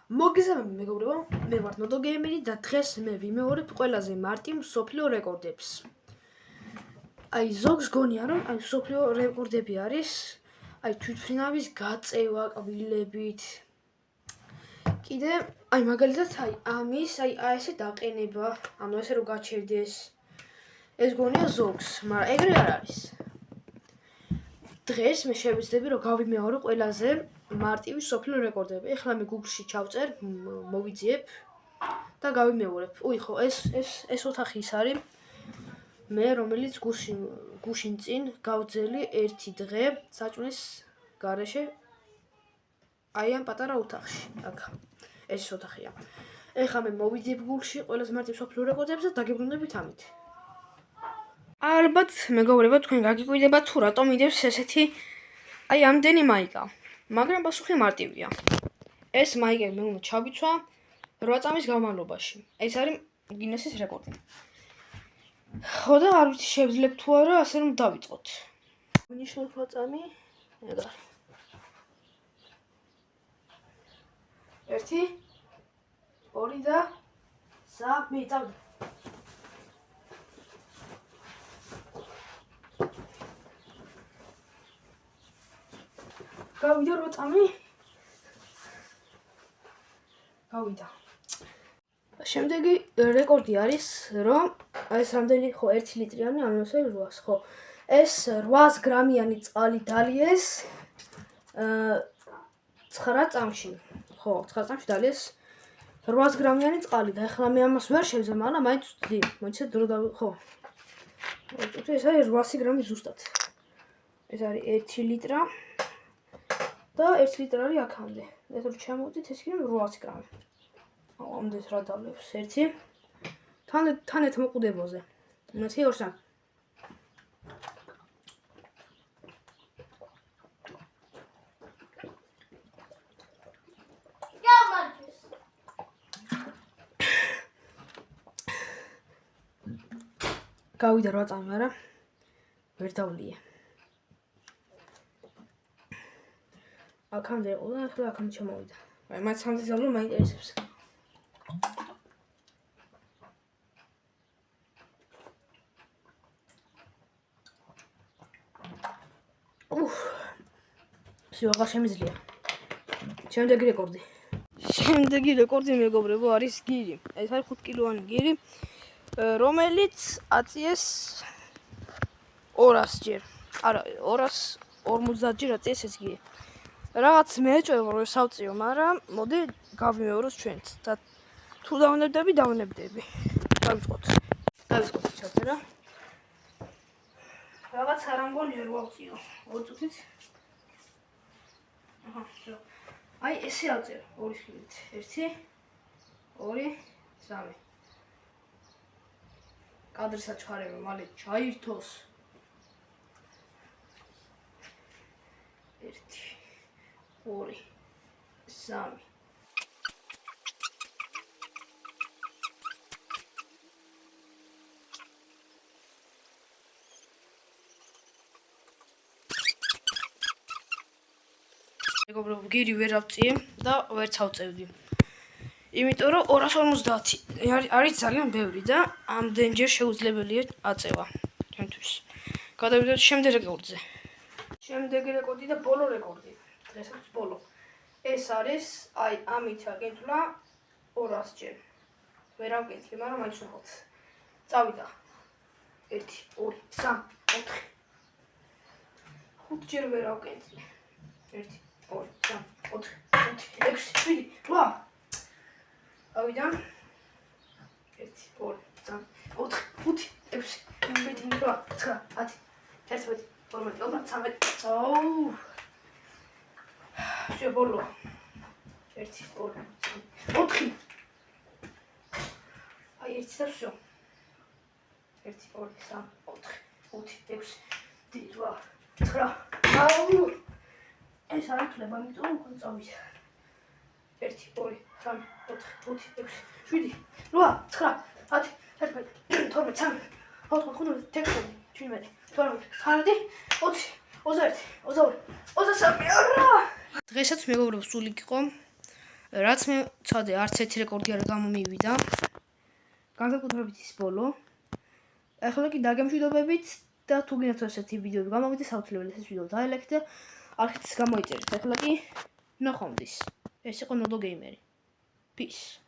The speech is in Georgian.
მოგესალმებით მეგობრებო, მე ვარ ნოდო გეიმერი და დღეს მე ვიმეორებ ყველაზე მარტივ მსოფლიო რეკორდებს. აი ზოგს გონია რომ აი მსოფლიო რეკორდები არის აი თვითმფრინავის გაწევა კბილებით. კიდე აი მაგალითად აი ამის აი ესე დაყენება, ანუ ესე რომ გაჩერდეს. ეს გონია ზოგს, მაგრამ ეგრე არ არის. დღეს მე შევეცდები რომ გავიმეორო ყველაზე მარტივი მსოფლიო რეკორდები. ეხლა მე Google-ში ჩავწერ, მოვიძიებ და გავიმეორებ. უი ხო, ეს ოთახი ის არის. მე რომელიც გუშინ წინ გავძელი ერთი დღე საჭმლის გარეშე აი ამ პატარა ოთახში. აქ ეს ოთახია. ეხლა მე მოვიძიებ Google-ში ყველაზე მარტივ მსოფლიო რეკორდებს და დაგებრუნდებით ამით. ალბათ მეგობრებო, თქვენ გაგიკვირდება თუ რატომ იდევს ესეთი აი ამდენი მაიკა. მაგრამ პასუხი მარტივია. ეს მაიკები მე უნდა ჩავიცვა 8 წამის განმავლობაში. ეს არის გინესის რეკორდი. ხო და არ ვიცი შევძლებ თუ არა, ასე რომ დავიწყოთ. ვინიშნოთ 8 წამი. ეგარ. 1 2 და 3 წამი. გავიდა 8 წამი. გავიდა. შემდეგი რეკორდი არის, რომ ეს რამდენი ხო 1 ლიტრიანი, ანუ ესე 800, ხო. ეს 800 გრამიანი წყალი დალიეს 9 წამში. ხო, 9 წამში დალიეს 800 გრამიანი წყალი და ეხლა მე ამას ვერ შევძე, მაგრამ მაინც ვთვლი. მოიცეთ დრო და ხო. ეს არის 800 გრამი ზუსტად. ეს არის 1 ლიტრა. და 1 ლიტრ არის აქამდე. ეს რო ჩამოვდით, ეს იქნება 800 გრამი. ამდენს რა დავლებს? 1 თანეთ მოყუდებოზე. 1 2 3. გავიდა 8 წამი, არა? ვერ დავლია. აქამდე იყო და ახლა აქამდე ჩამოვიდა. აი მათ სამზე ზავლო მაინტერესებს. აღარ შემიძლია. შემდეგი რეკორდი მეგობრებო არის გირი. ეს არის 5 კილოვანი გირი, რომელიც აწიეს 200 ჯერ. არა, 250 ჯერ აწიეს ეს გირი. რაღაც მეეჭვება რომ სავწიო, მაგრამ მოდი გავიმეოროთ ჩვენც და თუ დავნებდები. დავიწყოთ ჩაწერა. რაღაც არ ამგონია რომ ავწიო. 2 წუთით. აჰა, всё. აი ესე ავწერო 2 ხილით. 1 2 3. კადრი საჩქარება მალე ჩაირთოს. 1 2 3. მეგობრებო, გირი ვერ ავწიე და ვერც ავწევდი. იმიტომ რომ 250 არის ძალიან ბევრი და ამდენჯერ შეუძლებელია აწევა ჩვენთვის. გადავიდეთ შემდეგ რეკორდზე. შემდეგი რეკორდი და ბოლო რეკორდი. დღესაც ბოლო. ეს არის აი ამით აგენტლა 200 ჯერ. ვერ ავკეთე, მაგრამ აი შეხოთ. წავიდა. 1 2 3 4. 5 ჯერ ვერ ავკეთე. 1 2 3 4 5 6 7 8. ავიდა 1 2 3 4 5 6 7 8 9 10 11 12 13 14. всё ბოლო. 1 2 3 4. აი ეს და всё. 1 2 3 4 5 6 7 8 9. ეს არის ხლება, იმიტომ რომ უკვე წავიდა. 1 2 3 4 5 6 7 8 9 10 11 12 13 14 15 16 17 18 19 20 21 22 23. დღესაც მეგობრებო სული იყო. რაც მე ცოდე არც ერთი რეკორდი არ გამომივიდა. განსაკუთრებით ის ბოლო. ახლა კი დაგემშვიდობებით და თუ გინდათ ესეთი ვიდეოები გამოვიდეს, აუცილებლად ეს ვიდეო დაელექეთ და არქივს გამოიწერეთ. ახლა კი ნახვამდის. ეს იყო ნოდო გეიმერი. Peace.